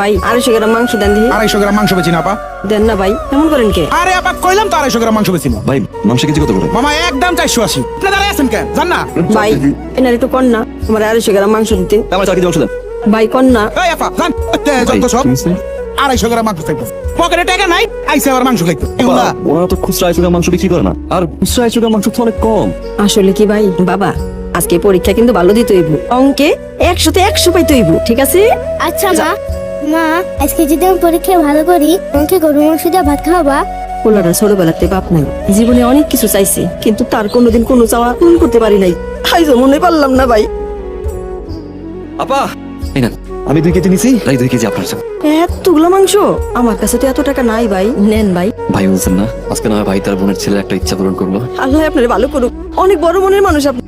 ভাই 250 গ্রাম মাংস দেন দিই। 250 গ্রাম মাংস বেচি না আপা। দেন না ভাই, এমন করেন কে? আরে আপা কইলাম তো 250 গ্রাম মাংস বেচি না। ভাই মাংস কেজি কত করে? মামা একদম 480। আপনি দাঁড়ায় আছেন কেন জান না? ভাই এনার একটু কর না, আমার 250 গ্রাম মাংস দিতে। আমার 4 কেজি মাংস দেন। ভাই কর না। এই আপা জান যত সব 250 গ্রাম মাংস চাইতো। পকেটে টাকা নাই, আইছে আবার মাংস খাইতো। এগুলা ওরা তো খুচরা 250 গ্রাম মাংস বিক্রি করে না, আর খুচরা 250 গ্রাম মাংস তো অনেক কম। আসলে কি ভাই, বাবা আজকে পরীক্ষা কিন্তু ভালো দিতে হইব, অঙ্কে 100 তে 100 পাইতে হইব, ঠিক আছে? আচ্ছা মা, মা আজকে যদি আমি পরীক্ষায় ভালো করি আমাকে গরুর মাংস দিয়ে ভাত খাওয়াবা? পোলাটা ছোটবেলাতে বাপ নাই, জীবনে অনেক কিছু চাইছে কিন্তু তার কোনোদিন কোনো চাওয়া পূরণ করতে পারি নাই। আইজো মনে পারলাম না ভাই। আপা এই নেন, আমি 2 কেজি নিছি, তাই 2 কেজি আপনার জন্য। এতগুলো মাংস আমার কাছে তো এত টাকা নাই ভাই, নেন ভাই। ভাই বলছেন না, আজকে না হয় ভাই তার বোনের ছেলের একটা ইচ্ছা পূরণ করলো। আল্লাহ আপনার ভালো করুক, অনেক বড় মনের মানুষ আপনি।